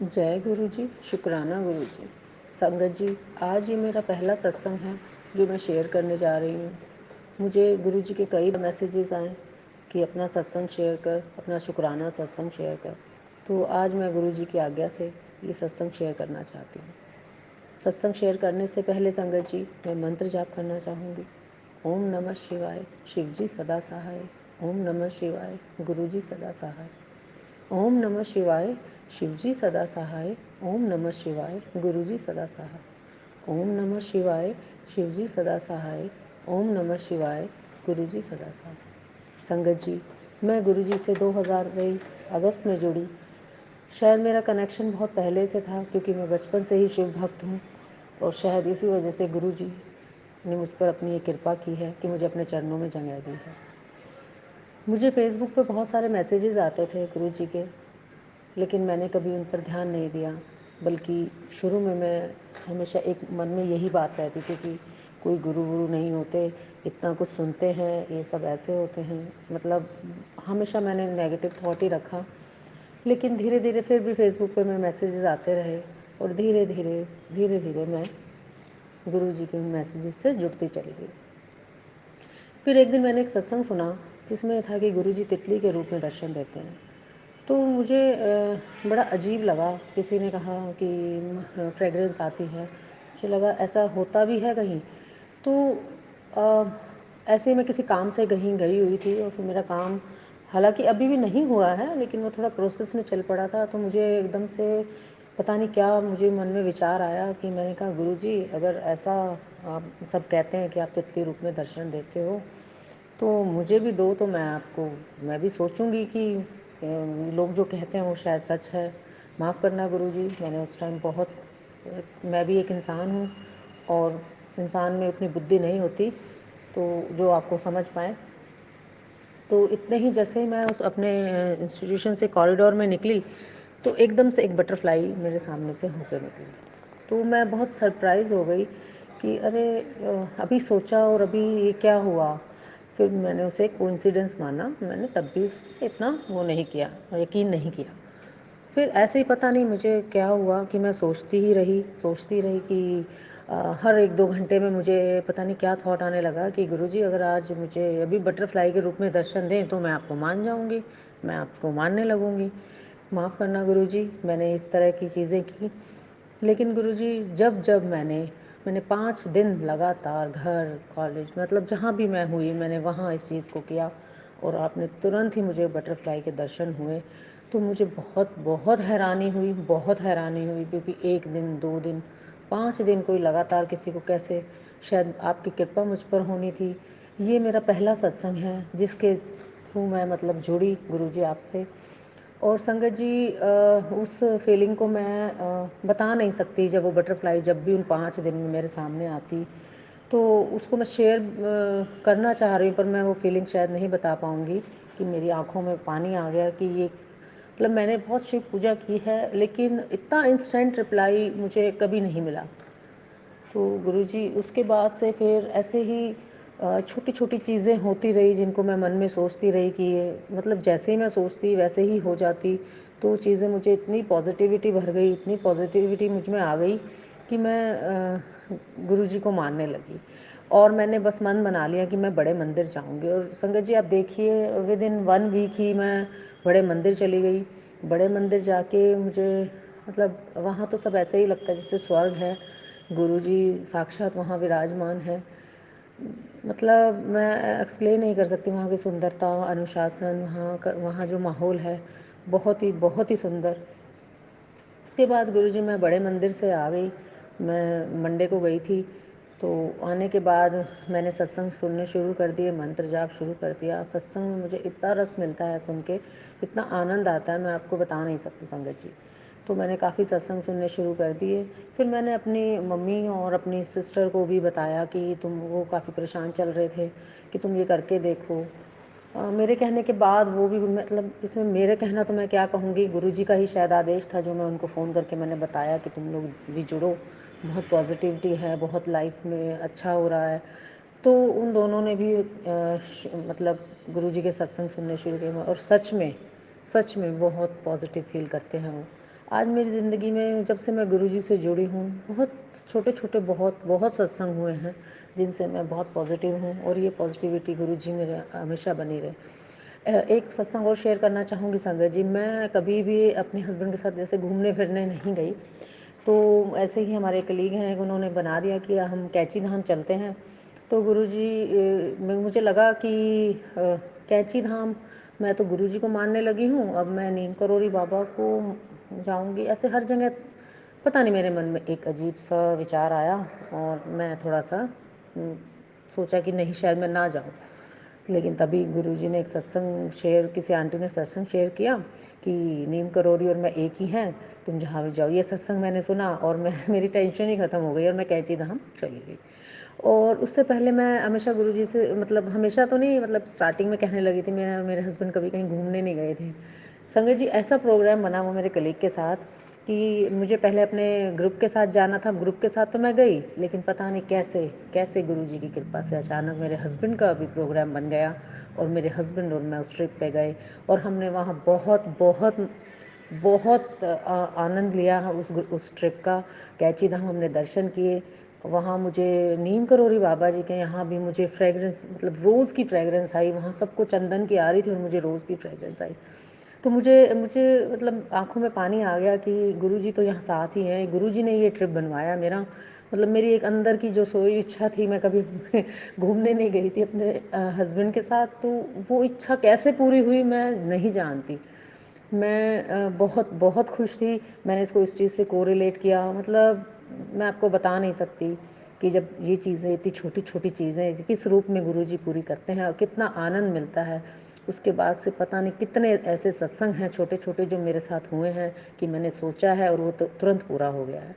जय गुरु जी, शुक्राना गुरु जी। संगत जी, आज ये मेरा पहला सत्संग है जो मैं शेयर करने जा रही हूँ। मुझे गुरु जी के कई मैसेजेस आए कि अपना सत्संग शेयर कर, अपना शुक्राना सत्संग शेयर कर। तो आज मैं गुरु जी की आज्ञा से ये सत्संग शेयर करना चाहती हूँ। सत्संग शेयर करने से पहले संगत जी, मैं मंत्र जाप करना चाहूँगी। ओम नमः शिवाय, शिव जी सदा सहाय। ओम नमः शिवाय, गुरु जी सदा सहाय। ओम नमः शिवाय, शिवजी सदा सहाय। ओम नमः शिवाय, गुरुजी सदा सहाय। ओम नमः शिवाय, शिवजी सदा सहाय। ओम नमः शिवाय, गुरुजी सदा सहाय। संगत जी, मैं गुरुजी से 2023 अगस्त में जुड़ी। शायद मेरा कनेक्शन बहुत पहले से था क्योंकि मैं बचपन से ही शिव भक्त हूँ, और शायद इसी वजह से गुरुजी ने मुझ पर अपनी ये कृपा की है कि मुझे अपने चरणों में जगह दी है। मुझे फेसबुक पर बहुत सारे मैसेजेस आते थे गुरुजी के, लेकिन मैंने कभी उन पर ध्यान नहीं दिया। बल्कि शुरू में मैं हमेशा एक मन में यही बात रहती थी कि कोई गुरु वुरु नहीं होते, इतना कुछ सुनते हैं, ये सब ऐसे होते हैं। मतलब हमेशा मैंने नेगेटिव थॉट ही रखा। लेकिन धीरे धीरे फिर भी फेसबुक पे मेरे मैसेजेस आते रहे, और धीरे धीरे मैं गुरु जी के उन मैसेजेस से जुड़ती चली गई। फिर एक दिन मैंने एक सत्संग सुना जिसमें था कि गुरु जी तितली के रूप में दर्शन देते हैं। तो मुझे बड़ा अजीब लगा। किसी ने कहा कि फ्रेगरेंस आती है, मुझे लगा ऐसा होता भी है कहीं। तो अ, ऐसे ही मैं किसी काम से कहीं गई हुई थी, और फिर मेरा काम हालांकि अभी भी नहीं हुआ है, लेकिन वो थोड़ा प्रोसेस में चल पड़ा था। तो मुझे एकदम से पता नहीं क्या मुझे मन में विचार आया कि मैंने कहा गुरुजी, अगर ऐसा आप सब कहते हैं कि आप तितली रूप में दर्शन देते हो, तो मुझे भी दो। तो मैं भी सोचूंगी कि लोग जो कहते हैं वो शायद सच है। माफ़ करना गुरुजी, मैंने उस टाइम बहुत मैं भी एक इंसान हूँ, और इंसान में उतनी बुद्धि नहीं होती तो जो आपको समझ पाए। तो इतने ही जैसे ही मैं उस अपने इंस्टीट्यूशन से कॉरिडोर में निकली, तो एकदम से एक बटरफ्लाई मेरे सामने से होकर निकली। तो मैं बहुत सरप्राइज़ हो गई कि अरे, अभी सोचा और अभी ये क्या हुआ। फिर मैंने उसे कोइंसिडेंस माना, मैंने तब भी उस पर इतना वो नहीं किया, यकीन नहीं किया। फिर ऐसे ही पता नहीं मुझे क्या हुआ कि मैं सोचती रही कि हर एक दो घंटे में मुझे पता नहीं क्या थॉट आने लगा कि गुरुजी, अगर आज मुझे अभी बटरफ्लाई के रूप में दर्शन दें तो मैं आपको मान जाऊंगी, मैं आपको मानने लगूंगी। माफ़ करना गुरुजी, मैंने इस तरह की चीज़ें की। लेकिन गुरुजी, जब जब मैंने 5 दिन लगातार घर कॉलेज मतलब जहाँ भी मैं हुई, मैंने वहाँ इस चीज़ को किया, और आपने तुरंत ही मुझे बटरफ्लाई के दर्शन हुए। तो मुझे बहुत बहुत हैरानी हुई, बहुत हैरानी हुई, क्योंकि 1 दिन 2 दिन 5 दिन कोई लगातार किसी को कैसे, शायद आपकी कृपा मुझ पर होनी थी। ये मेरा पहला सत्संग है जिसके थ्रू मैं मतलब जुड़ी गुरुजी आपसे। और संगत जी, उस फीलिंग को मैं बता नहीं सकती। जब वो बटरफ्लाई जब भी उन 5 दिन में मेरे सामने आती, तो उसको मैं शेयर करना चाह रही हूँ, पर मैं वो फीलिंग शायद नहीं बता पाऊँगी कि मेरी आँखों में पानी आ गया कि ये मतलब मैंने बहुत शिव पूजा की है, लेकिन इतना इंस्टेंट रिप्लाई मुझे कभी नहीं मिला। तो गुरुजी, उसके बाद से फिर ऐसे ही छोटी छोटी चीज़ें होती रही जिनको मैं मन में सोचती रही कि ये मतलब जैसे ही मैं सोचती वैसे ही हो जाती। तो चीज़ें मुझे इतनी पॉजिटिविटी भर गई, इतनी पॉजिटिविटी मुझ में आ गई कि मैं गुरुजी को मानने लगी। और मैंने बस मन बना लिया कि मैं बड़े मंदिर जाऊंगी। और संगत जी, आप देखिए, विद इन 1 वीक ही मैं बड़े मंदिर चली गई। बड़े मंदिर जाके मुझे मतलब वहाँ तो सब ऐसे ही लगता है जैसे स्वर्ग है। गुरुजी साक्षात वहाँ विराजमान है। मतलब मैं एक्सप्लेन नहीं कर सकती वहाँ की सुंदरता, अनुशासन, वहाँ जो माहौल है, बहुत ही सुंदर। उसके बाद गुरुजी, मैं बड़े मंदिर से आ गई। मैं मंडे को गई थी। तो आने के बाद मैंने सत्संग सुनने शुरू कर दिए, मंत्र जाप शुरू कर दिया। सत्संग में मुझे इतना रस मिलता है सुन के, इतना आनंद आता है, मैं आपको बता नहीं सकती संगत जी। तो मैंने काफ़ी सत्संग सुनने शुरू कर दिए। फिर मैंने अपनी मम्मी और अपनी सिस्टर को भी बताया कि वो काफ़ी परेशान चल रहे थे कि तुम ये करके देखो। मेरे कहने के बाद वो भी मतलब इसमें मेरे कहना तो मैं क्या कहूँगी, गुरुजी का ही शायद आदेश था जो मैं उनको फ़ोन करके मैंने बताया कि तुम लोग भी जुड़ो, बहुत पॉजिटिविटी है, बहुत लाइफ में अच्छा हो रहा है। तो उन दोनों ने भी मतलब गुरुजी के सत्संग सुनने शुरू किए, और सच में बहुत पॉजिटिव फील करते हैं वो। आज मेरी ज़िंदगी में जब से मैं गुरुजी से जुड़ी हूँ, बहुत छोटे-छोटे बहुत सत्संग हुए हैं, जिनसे मैं बहुत पॉज़िटिव हूँ और ये पॉज़िटिविटी गुरुजी मेरे हमेशा बनी रहे। एक सत्संग और शेयर करना चाहूँगी संगत जी, मैं कभी भी अपने हस्बैंड के साथ जैसे घूमने-फिरने नहीं गई, तो ऐसे ही हमारे कलीग हैं, उन्होंने बना दिया कि हम कैंची धाम चलते हैं। तो गुरुजी मुझे लगा कि कैंची धाम, मैं तो गुरुजी को मानने लगी हूँ, अब मैं नीम करोली बाबा को जाऊँगी। ऐसे हर जगह पता नहीं मेरे मन में एक अजीब-सा विचार आया और मैं थोड़ा-सा सोचा कि नहीं शायद मैं ना जाऊँ। लेकिन तभी गुरुजी ने एक सत्संग शेयर, किसी आंटी ने सत्संग शेयर किया कि नीम करोली और मैं एक ही हैं, तुम जहाँ भी जाओ। ये सत्संग मैंने सुना और मैं मेरी टेंशन ही ख़त्म हो गई और मैं कैंची धाम चली गई। और उससे पहले मैं हमेशा गुरुजी से, मतलब हमेशा तो नहीं, मतलब स्टार्टिंग में कहने लगी थी, मैं मेरे हस्बैंड कभी कहीं घूमने नहीं गए थे। संगत जी, ऐसा प्रोग्राम बना वो मेरे कलीग के साथ कि मुझे पहले अपने ग्रुप के साथ जाना था। ग्रुप के साथ तो मैं गई, लेकिन पता नहीं कैसे कैसे गुरुजी की कृपा से अचानक मेरे हस्बैंड का भी प्रोग्राम बन गया और मेरे हस्बैंड और मैं उस ट्रिप पे गए और हमने वहाँ बहुत बहुत बहुत आनंद लिया उस ट्रिप का। कैंची धाम हमने दर्शन किए। वहाँ मुझे नीम करोली बाबा जी के यहाँ भी मुझे फ्रेगरेंस, मतलब रोज़ की फ्रेगरेंस आई। वहाँ सबको चंदन की आ रही थी और मुझे रोज़ की फ्रेगरेंस आई। तो मुझे मुझे मतलब आँखों में पानी आ गया कि गुरुजी तो यहाँ साथ ही हैं, गुरुजी ने ये ट्रिप बनवाया मेरा। मतलब मेरी एक अंदर की जो सोई इच्छा थी, मैं कभी घूमने नहीं गई थी अपने हस्बैंड के साथ, तो वो इच्छा कैसे पूरी हुई मैं नहीं जानती। मैं बहुत बहुत खुश थी। मैंने इसको इस चीज़ से कोरिलेट किया, मतलब मैं आपको बता नहीं सकती कि जब ये चीज़ें, इतनी छोटी-छोटी चीज़ें किस रूप में गुरुजी पूरी करते हैं और कितना आनंद मिलता है। उसके बाद से पता नहीं कितने ऐसे सत्संग हैं छोटे-छोटे जो मेरे साथ हुए हैं कि मैंने सोचा है और वो तो तुरंत पूरा हो गया है।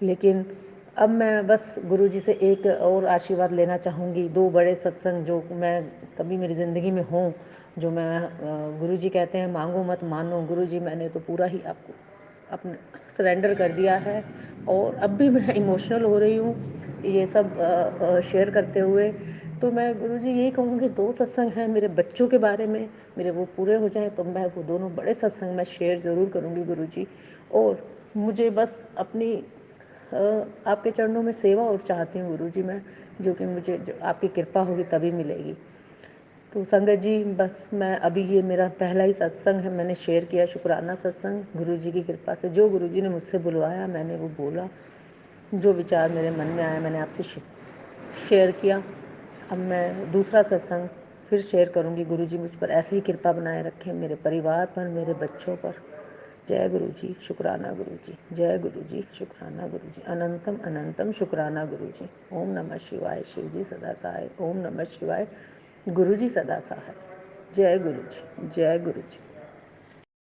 लेकिन अब मैं बस गुरुजी से एक और आशीर्वाद लेना चाहूँगी, 2 बड़े सत्संग जो मैं कभी मेरी ज़िंदगी में हों, जो मैं गुरुजी कहते हैं मांगो मत मानो। गुरुजी, मैंने तो पूरा ही आपको अपने सरेंडर कर दिया है और अब भी मैं इमोशनल हो रही हूँ ये सब शेयर करते हुए। तो मैं गुरुजी यही कहूँगी, 2 सत्संग हैं मेरे बच्चों के बारे में, मेरे वो पूरे हो जाएँ तो मैं वो दोनों बड़े सत्संग मैं शेयर ज़रूर करूँगी गुरुजी। और मुझे बस अपनी आपके चरणों में सेवा और चाहती हूँ गुरुजी मैं, जो कि मुझे जो आपकी कृपा होगी तभी मिलेगी। तो संगत जी, बस मैं अभी, ये मेरा पहला ही सत्संग है, मैंने शेयर किया शुक्राना सत्संग। गुरुजी की कृपा से जो गुरुजी ने मुझसे बुलवाया मैंने वो बोला, जो विचार मेरे मन में आया मैंने आपसे शेयर किया। अब मैं दूसरा सत्संग फिर शेयर करूँगी। गुरुजी मुझ पर ऐसे ही कृपा बनाए रखें, मेरे परिवार पर, मेरे बच्चों पर। जय गुरुजी, शुक्राना गुरुजी, जय गुरुजी, शुक्राना गुरुजी, अनंतम अनंतम शुक्राना गुरुजी। ओम नमः शिवाय, शिव जी सदा सहाय। ओम नमः शिवाय, गुरुजी सदा सहाय। जय गुरुजी, जय गुरुजी।